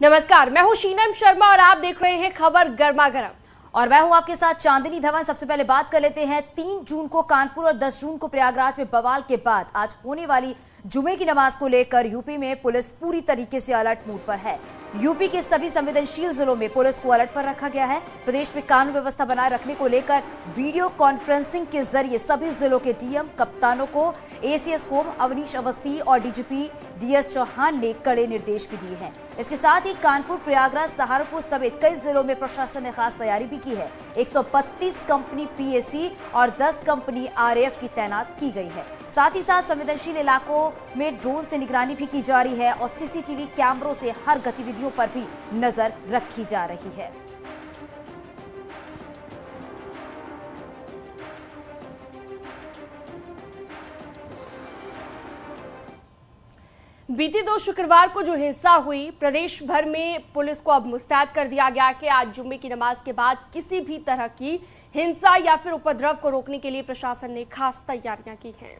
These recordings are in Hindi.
नमस्कार, मैं हूं शीनम शर्मा और आप देख रहे हैं खबर गर्मा गर्म और मैं हूं आपके साथ चांदनी धवन। सबसे पहले बात कर लेते हैं 3 जून को कानपुर और 10 जून को प्रयागराज में बवाल के बाद आज होने वाली जुमे की नमाज को लेकर यूपी में पुलिस पूरी तरीके से अलर्ट मोड पर है। यूपी के सभी संवेदनशील जिलों में पुलिस को अलर्ट पर रखा गया है। प्रदेश में कानून व्यवस्था बनाए रखने को लेकर वीडियो कॉन्फ्रेंसिंग के जरिए सभी जिलों के डीएम कप्तानों को एसीएस होम अवनीश अवस्थी और डीजीपी डीएस चौहान ने कड़े निर्देश भी दिए हैं। इसके साथ ही कानपुर, प्रयागराज, सहारनपुर समेत कई जिलों में प्रशासन ने खास तैयारी भी की है। 132 कंपनी पीएसी और 10 कंपनी आरएएफ की तैनात की गई है। साथ ही साथ संवेदनशील इलाकों में ड्रोन से निगरानी भी की जा रही है और सीसीटीवी कैमरों से हर गतिविधियों पर भी नजर रखी जा रही है। बीते 2 शुक्रवार को जो हिंसा हुई, प्रदेश भर में पुलिस को अब मुस्तैद कर दिया गया कि आज जुम्मे की नमाज के बाद किसी भी तरह की हिंसा या फिर उपद्रव को रोकने के लिए प्रशासन ने खास तैयारियां की हैं।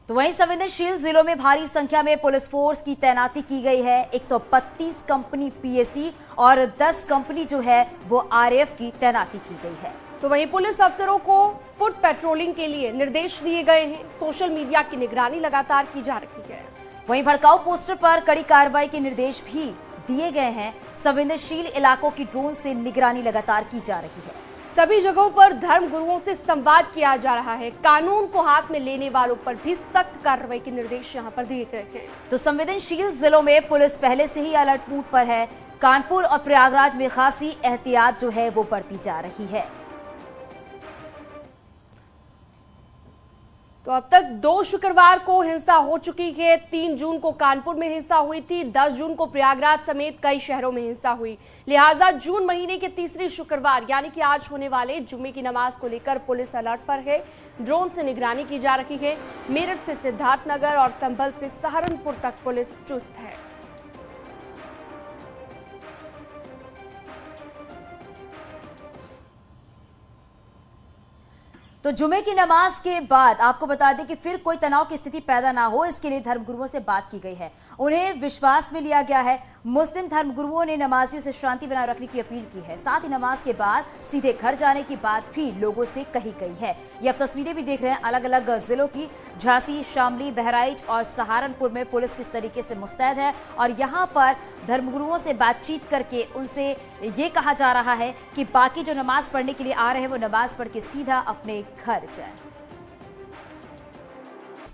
तो वहीं संवेदनशील जिलों में भारी संख्या में पुलिस फोर्स की तैनाती की गई है। 132 कंपनी पीएसी और 10 कंपनी जो है वो आरएएफ की तैनाती की गई है। तो वहीं पुलिस अफसरों को फुट पेट्रोलिंग के लिए निर्देश दिए गए हैं। सोशल मीडिया की निगरानी लगातार की जा रही है। वहीं भड़काऊ पोस्टर पर कड़ी कार्रवाई के निर्देश भी दिए गए हैं। संवेदनशील इलाकों की ड्रोन से निगरानी लगातार की जा रही है। सभी जगहों पर धर्म गुरुओं से संवाद किया जा रहा है। कानून को हाथ में लेने वालों पर भी सख्त कार्रवाई के निर्देश यहां पर दिए गए हैं। तो संवेदनशील जिलों में पुलिस पहले से ही अलर्ट मोड पर है। कानपुर और प्रयागराज में खासी एहतियात जो है वो बरती जा रही है। तो अब तक 2 शुक्रवार को हिंसा हो चुकी है। 3 जून को कानपुर में हिंसा हुई थी, 10 जून को प्रयागराज समेत कई शहरों में हिंसा हुई। लिहाजा जून महीने के तीसरे शुक्रवार यानी कि आज होने वाले जुम्मे की नमाज को लेकर पुलिस अलर्ट पर है। ड्रोन से निगरानी की जा रही है। मेरठ से सिद्धार्थनगर और संभल से सहारनपुर तक पुलिस चुस्त है। तो जुमे की नमाज के बाद आपको बता दें कि फिर कोई तनाव की स्थिति पैदा ना हो, इसके लिए धर्मगुरुओं से बात की गई है। उन्हें विश्वास में लिया गया है। मुस्लिम धर्मगुरुओं ने नमाजियों से शांति बनाए रखने की अपील की है। साथ ही नमाज के बाद सीधे घर जाने की बात भी लोगों से कही गई है। ये आप तस्वीरें भी देख रहे हैं अलग अलग जिलों की। झांसी, शामली, बहराइच और सहारनपुर में पुलिस किस तरीके से मुस्तैद है और यहाँ पर धर्मगुरुओं से बातचीत करके उनसे ये कहा जा रहा है कि बाकी जो नमाज पढ़ने के लिए आ रहे हैं वो नमाज पढ़ के सीधा अपने घर जाए।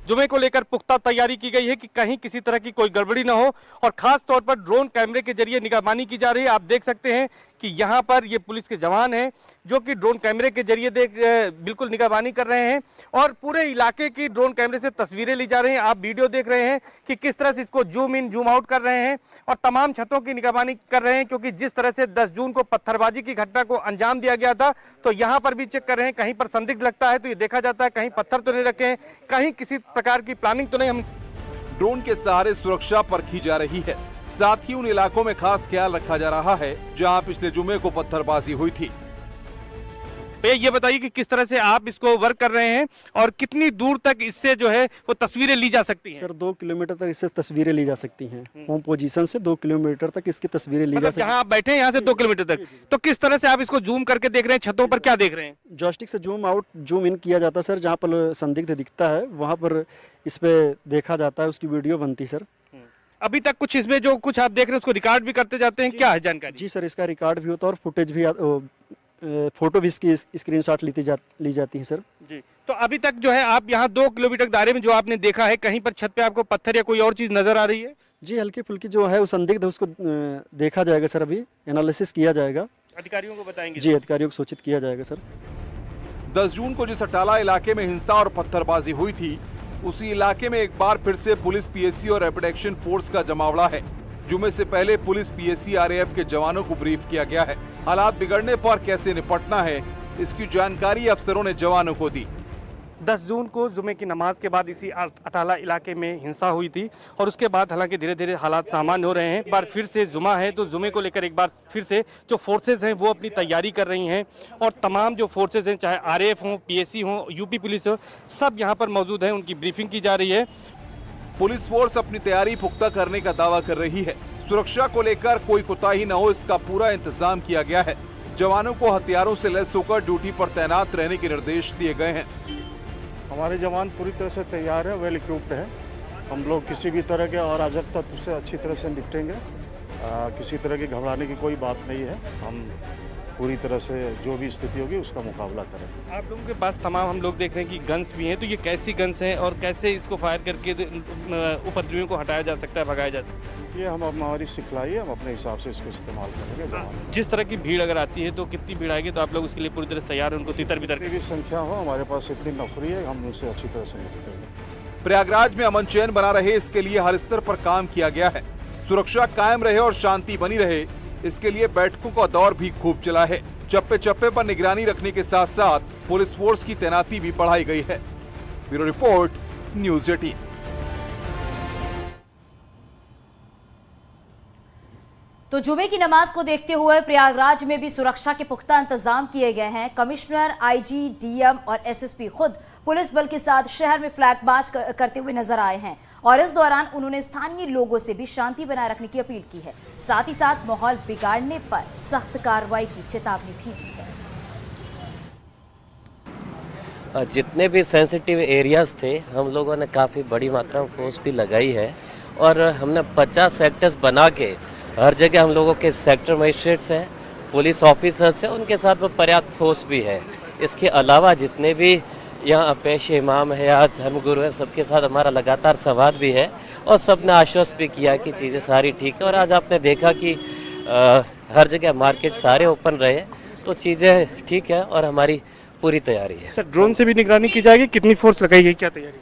जुमे को लेकर पुख्ता तैयारी की गई है कि कहीं किसी तरह की कोई गड़बड़ी न हो और खास तौर पर ड्रोन कैमरे के जरिए निगरानी की जा रही है। आप देख सकते हैं कि यहाँ पर ये पुलिस के जवान हैं जो कि ड्रोन कैमरे के जरिए बिल्कुल निगरानी कर रहे हैं और पूरे इलाके की ड्रोन कैमरे से तस्वीरें ली जा रही हैं। आप वीडियो देख रहे हैं कि किस तरह से इसको जूम इन जूम आउट कर रहे हैं और तमाम छतों की निगरानी कर रहे हैं, क्योंकि जिस तरह से 10 जून को पत्थरबाजी की घटना को अंजाम दिया गया था तो यहाँ पर भी चेक कर रहे हैं। कहीं पर संदिग्ध लगता है तो ये देखा जाता है, कहीं पत्थर तो नहीं रखे हैं, कहीं किसी प्रकार की प्लानिंग तो नहीं। हम ड्रोन के सहारे सुरक्षा परखी जा रही है। साथ ही उन इलाकों में खास ख्याल रखा जा रहा है जहां पिछले जुमे को पत्थरबाजी हुई थी। ये बताइए कि किस तरह से आप इसको वर्क कर रहे हैं और कितनी दूर तक इससे जो है वो तस्वीरें ली जा सकती हैं? सर 2 किलोमीटर तक इससे तस्वीरें ली जा सकती हैं। होम पोजीशन से 2 किलोमीटर तक इसकी तस्वीरें ली जा सकती हैं। जहां आप बैठे हैं यहाँ से 2 किलोमीटर तक। तो किस तरह से आप इसको जूम करके देख रहे हैं? छतों पर क्या देख रहे हैं? जॉयस्टिक से जूम आउट जूम इन किया जाता है सर। जहाँ पर संदिग्ध दिखता है वहाँ पर इस पे देखा जाता है, उसकी वीडियो बनती सर। अभी तक कुछ इसमें जो कुछ आप देख रहे हैं उसको रिकॉर्ड भी करते जाते हैं, क्या है जानकारी? जी सर, इसका रिकॉर्ड भी होता है और फुटेज भी, फोटो भी इसकी स्क्रीनशॉट ली जाती है सर। जी, तो अभी तक जो है आप यहाँ 2 किलोमीटर दायरे में जो आपने देखा है, कहीं पर छत पे आपको पत्थर या कोई और चीज नजर आ रही है? जी, हल्की फुल्की जो है वो संदिग्ध है, उसको देखा जाएगा सर। अभी एनालिसिस किया जाएगा, अधिकारियों को बताएंगे। जी, अधिकारियों को सूचित किया जाएगा सर। 10 जून को जिस अटाला इलाके में हिंसा और पत्थरबाजी हुई थी उसी इलाके में एक बार फिर से पुलिस, पीएसी और रैपिड एक्शन फोर्स का जमावड़ा है। जुमे से पहले पुलिस, पीएसी, आरएएफ के जवानों को ब्रीफ किया गया है। हालात बिगड़ने पर कैसे निपटना है इसकी जानकारी अफसरों ने जवानों को दी। 10 जून को जुमे की नमाज के बाद इसी अटाला इलाके में हिंसा हुई थी और उसके बाद हालांकि धीरे धीरे हालात सामान्य हो रहे हैं। एक बार फिर से जुमा है तो जुमे को लेकर एक बार फिर से जो फोर्सेज हैं वो अपनी तैयारी कर रही हैं और तमाम जो फोर्सेज हैं, चाहे आरएएफ हो, पीएसी हो, यूपी पुलिस हो, सब यहाँ पर मौजूद हैं। उनकी ब्रीफिंग की जा रही है। पुलिस फोर्स अपनी तैयारी पुख्ता करने का दावा कर रही है। सुरक्षा को लेकर कोई कोताही न हो, इसका पूरा इंतजाम किया गया है। जवानों को हथियारों से लैस होकर ड्यूटी पर तैनात रहने के निर्देश दिए गए हैं। हमारे जवान पूरी तरह से तैयार है, वेल इक्विप्ड है। हम लोग किसी भी तरह के अराजक तत्व से अच्छी तरह से निपटेंगे। किसी तरह की घबराने की कोई बात नहीं है। हम पूरी तरह से जो भी स्थिति होगी उसका मुकाबला करेंगे। आप लोगों के पास तमाम हम लोग देख रहे हैं कि गन्स भी हैं, तो ये कैसी गन्स हैं और कैसे इसको फायर करके उपद्रवियों को हटाया जा सकता है, भगाया जा सकता है? ये हम हमारी सिखलाई है, हम अपने हिसाब से इसको इस्तेमाल करेंगे। जवान जिस तरह की भीड़ अगर आती है तो कितनी भीड़ आएगी, तो आप लोग उसके लिए पूरी तरह से तैयार हैं, उनको तितर बितर की संख्या हो, हमारे पास इतनी नफरी है, हम उनसे अच्छी तरह से निपटेंगे। प्रयागराज में अमन चैन बना रहे, इसके लिए हर स्तर पर काम किया गया है। सुरक्षा कायम रहे और शांति बनी रहे, इसके लिए बैठकों का दौर भी खूब चला है। चप्पे चप्पे पर निगरानी रखने के साथ साथ पुलिस फोर्स की तैनाती भी बढ़ाई गई है। Bureau report, news 18। तो जुमे की नमाज को देखते हुए प्रयागराज में भी सुरक्षा के पुख्ता इंतजाम किए गए हैं। कमिश्नर, आईजी, डीएम और एसएसपी खुद पुलिस बल के साथ शहर में फ्लैग मार्च करते हुए नजर आए हैं और इस दौरान उन्होंने स्थानीय लोगों से भी शांति बनाए रखने की अपील की है। साथ ही साथ माहौल बिगाड़ने पर सख्त कार्रवाई की चेतावनी भी दी है। जितने भी सेंसिटिव एरियाज थे, हम लोगों ने काफ़ी बड़ी मात्रा में फोर्स भी लगाई है और हमने 50 सेक्टर्स बना के हर जगह हम लोगों के सेक्टर मजिस्ट्रेट्स हैं, पुलिस ऑफिसर्स हैं, उनके साथ में पर्याप्त फोर्स भी है। इसके अलावा जितने भी यहाँ पेश इमाम है या धर्मगुरु हैं, सबके साथ हमारा लगातार संवाद भी है और सब ने आश्वस्त भी किया कि चीज़ें सारी ठीक है। और आज आपने देखा कि हर जगह मार्केट सारे ओपन रहे, तो चीज़ें ठीक है और हमारी पूरी तैयारी है। सर, ड्रोन से भी निगरानी की जाएगी, कितनी फोर्स लगाई गई, क्या तैयारी?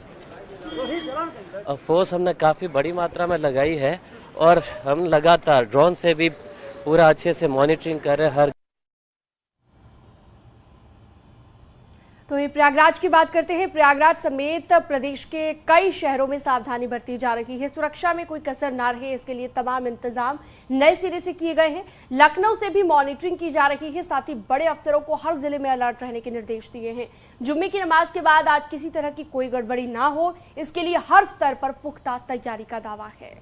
फोर्स हमने काफ़ी बड़ी मात्रा में लगाई है और हम लगातार ड्रोन से भी पूरा अच्छे से मॉनिटरिंग कर रहे हैं हर। तो ये प्रयागराज की बात करते हैं। प्रयागराज समेत प्रदेश के कई शहरों में सावधानी बरती जा रही है। सुरक्षा में कोई कसर ना रहे, इसके लिए तमाम इंतजाम नए सिरे से किए गए हैं। लखनऊ से भी मॉनिटरिंग की जा रही है, साथ ही बड़े अफसरों को हर जिले में अलर्ट रहने के निर्देश दिए हैं। जुम्मे की नमाज के बाद आज किसी तरह की कोई गड़बड़ी ना हो, इसके लिए हर स्तर पर पुख्ता तैयारी का दावा है।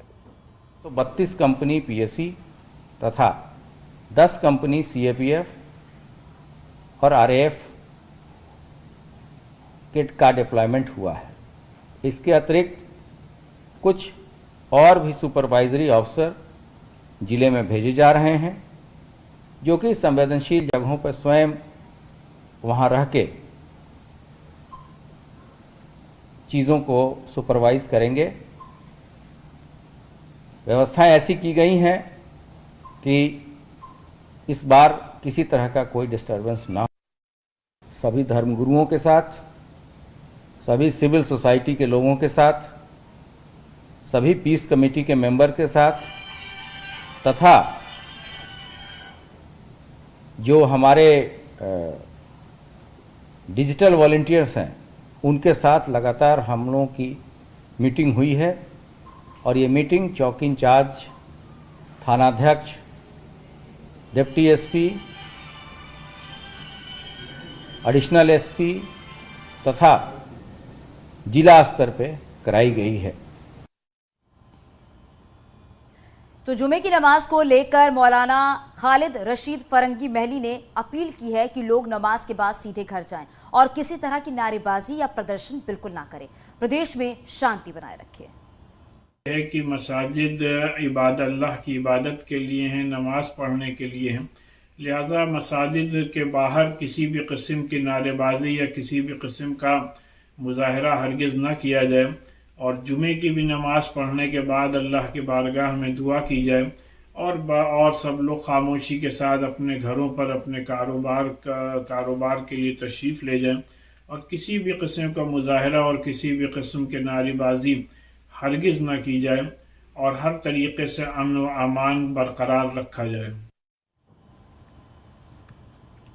तो 32 कंपनी पीएससी तथा 10 कंपनी सीएपीएफ और आरएएफ किट का डिप्लॉयमेंट हुआ है। इसके अतिरिक्त कुछ और भी सुपरवाइजरी अफसर जिले में भेजे जा रहे हैं, जो कि संवेदनशील जगहों पर स्वयं वहां रह के चीज़ों को सुपरवाइज करेंगे। व्यवस्थाएं ऐसी की गई हैं कि इस बार किसी तरह का कोई डिस्टर्बेंस ना हो। सभी धर्मगुरुओं के साथ, सभी सिविल सोसाइटी के लोगों के साथ, सभी पीस कमेटी के मेंबर के साथ तथा जो हमारे डिजिटल वॉलंटियर्स हैं, उनके साथ लगातार हम लोगों की मीटिंग हुई है और ये मीटिंग चौकी इंचार्ज, थानाध्यक्ष, डिप्टी एसपी, एडिशनल एसपी तथा जिला स्तर पे कराई गई है। तो जुमे की नमाज को लेकर मौलाना खालिद रशीद फरंगी महली ने अपील की है कि लोग नमाज के बाद सीधे घर जाएं और किसी तरह की नारेबाजी या प्रदर्शन बिल्कुल ना करें। प्रदेश में शांति बनाए रखें। है कि मसाजिद अल्लाह की इबादत के लिए हैं, नमाज पढ़ने के लिए हैं, लिहाजा मसाजिद के बाहर किसी भी किस्म की नारेबाजी या किसी भी किस्म का मुजाहरा हरगिज़ ना किया जाए और जुमे की भी नमाज पढ़ने के बाद अल्लाह की बारगाह में दुआ की जाए और सब लोग खामोशी के साथ अपने घरों पर अपने कारोबार के लिए तशरीफ़ ले जाएं और किसी भी किस्म का मुजाहरा और किसी भी किस्म के नारेबाजी हरगिज़ ना की जाए और हर तरीके से अमन व अमान बरकरार रखा जाए।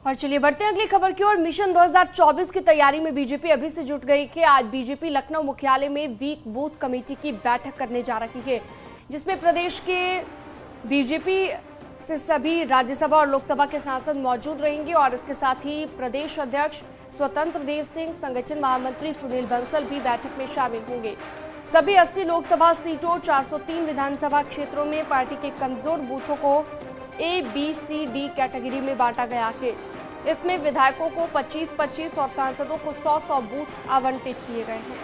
और चलिए बढ़ते हैं अगली खबर की ओर। मिशन 2024 की तैयारी में बीजेपी अभी से जुट गई है। आज बीजेपी लखनऊ मुख्यालय में वीक बूथ कमेटी की बैठक करने जा रही है, जिसमें प्रदेश के बीजेपी से सभी राज्यसभा और लोकसभा के सांसद मौजूद रहेंगे और इसके साथ ही प्रदेश अध्यक्ष स्वतंत्र देव सिंह, संगठन महामंत्री सुनील बंसल भी बैठक में शामिल होंगे। सभी 80 लोकसभा सीटों 403 विधानसभा क्षेत्रों में पार्टी के कमजोर बूथों को A, B, C, D category में बांटा गया है। इसमें विधायकों को 25-25 और सांसदों को 100-100 बूथ आवंटित किए गए हैं।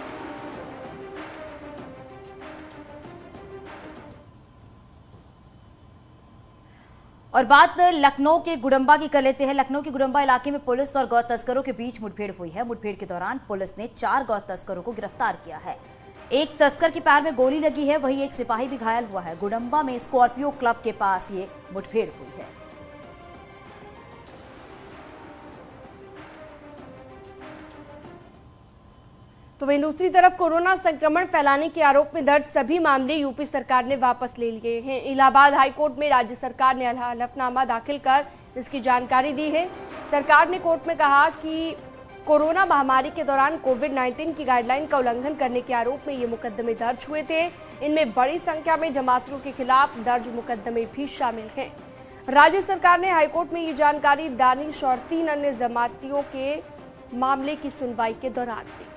और बात लखनऊ के गुडम्बा की कर लेते हैं। लखनऊ के गुडम्बा इलाके में पुलिस और गौ तस्करों के बीच मुठभेड़ हुई है। मुठभेड़ के दौरान पुलिस ने 4 गौ तस्करों को गिरफ्तार किया है। एक तस्कर के पैर में गोली लगी है, वहीं एक सिपाही भी घायल हुआ है। गुडम्बा में स्कॉर्पियो क्लब के पास ये मुठभेड़ हुई है। तो वहीं दूसरी तरफ कोरोना संक्रमण फैलाने के आरोप में दर्ज सभी मामले यूपी सरकार ने वापस ले लिए हैं। इलाहाबाद हाईकोर्ट में राज्य सरकार ने हलफनामा दाखिल कर इसकी जानकारी दी है। सरकार ने कोर्ट में कहा कि कोरोना महामारी के दौरान कोविड-19 की गाइडलाइन का उल्लंघन करने के आरोप में ये मुकदमे दर्ज हुए थे। इनमें बड़ी संख्या में जमातियों के खिलाफ दर्ज मुकदमे भी शामिल हैं। राज्य सरकार ने हाईकोर्ट में ये जानकारी दानिश और 3 अन्य जमातियों के मामले की सुनवाई के दौरान दी।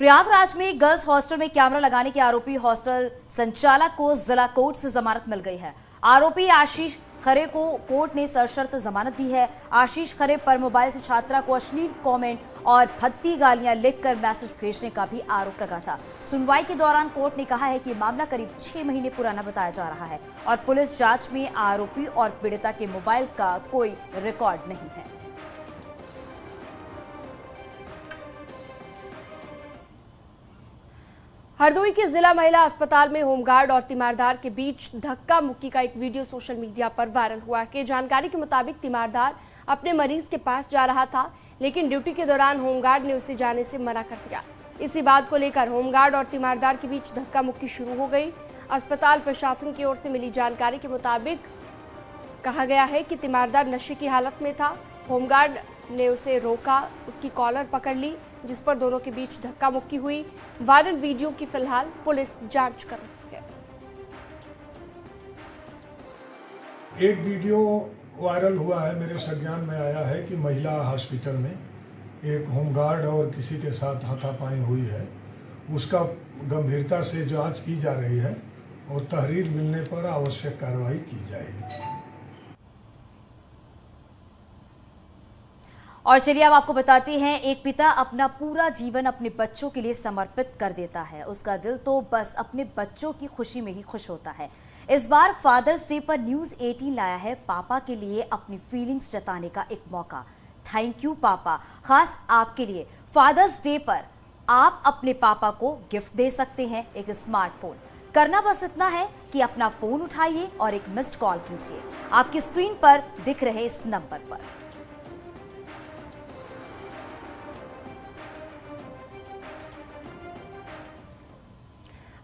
प्रयागराज में गर्ल्स हॉस्टल में कैमरा लगाने के आरोपी हॉस्टल संचालक को जिला कोर्ट से जमानत मिल गई है। आरोपी आशीष खरे को कोर्ट ने सशर्त जमानत दी है। आशीष खरे पर मोबाइल से छात्रा को अश्लील कमेंट और भद्दी गालियां लिखकर मैसेज भेजने का भी आरोप लगा था। सुनवाई के दौरान कोर्ट ने कहा है कि मामला करीब 6 महीने पुराना बताया जा रहा है और पुलिस जांच में आरोपी और पीड़िता के मोबाइल का कोई रिकॉर्ड नहीं है। हरदोई के जिला महिला अस्पताल में होमगार्ड और तीमारदार के बीच धक्का मुक्की का एक वीडियो सोशल मीडिया पर वायरल हुआ है। जानकारी के मुताबिक तीमारदार अपने मरीज के पास जा रहा था, लेकिन ड्यूटी के दौरान होमगार्ड ने उसे जाने से मना कर दिया। इसी बात को लेकर होमगार्ड और तीमारदार के बीच धक्का मुक्की शुरू हो गई। अस्पताल प्रशासन की ओर से मिली जानकारी के मुताबिक कहा गया है कि तीमारदार नशे की हालत में था। होमगार्ड ने उसे रोका, उसकी कॉलर पकड़ ली, जिस पर दोनों के बीच धक्का मुक्की हुई। वायरल वीडियो की फिलहाल पुलिस जांच कर रही है। एक वीडियो वायरल हुआ है, मेरे संज्ञान में आया है कि महिला हॉस्पिटल में एक होमगार्ड और किसी के साथ हाथापाई हुई है। उसका गंभीरता से जांच की जा रही है और तहरीर मिलने पर आवश्यक कार्रवाई की जाएगी। और चलिए अब आपको बताते हैं, एक पिता अपना पूरा जीवन अपने बच्चों के लिए समर्पित कर देता है। उसका दिल तो बस अपने बच्चों की खुशी में ही खुश होता है। इस बार फादर्स डे पर न्यूज़ 18 लाया है पापा के लिए अपनी फीलिंग्स जताने का एक मौका। थैंक यू पापा, खास आपके लिए फादर्स डे पर आप अपने पापा को गिफ्ट दे सकते हैं, एक स्मार्टफोन। करना बस इतना है कि अपना फोन उठाइए और एक मिस्ड कॉल कीजिए आपकी स्क्रीन पर दिख रहे इस नंबर पर।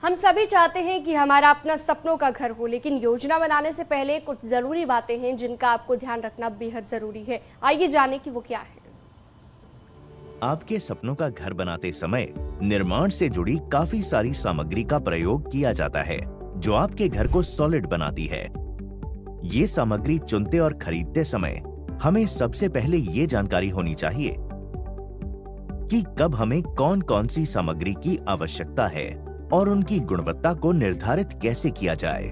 हम सभी चाहते हैं कि हमारा अपना सपनों का घर हो, लेकिन योजना बनाने से पहले कुछ जरूरी बातें हैं जिनका आपको ध्यान रखना बेहद जरूरी है। आइए जानें कि वो क्या है। आपके सपनों का घर बनाते समय निर्माण से जुड़ी काफी सारी सामग्री का प्रयोग किया जाता है, जो आपके घर को सॉलिड बनाती है। ये सामग्री चुनते और खरीदते समय हमें सबसे पहले ये जानकारी होनी चाहिए कि कब हमें कौन कौन सी सामग्री की आवश्यकता है और उनकी गुणवत्ता को निर्धारित कैसे किया जाए।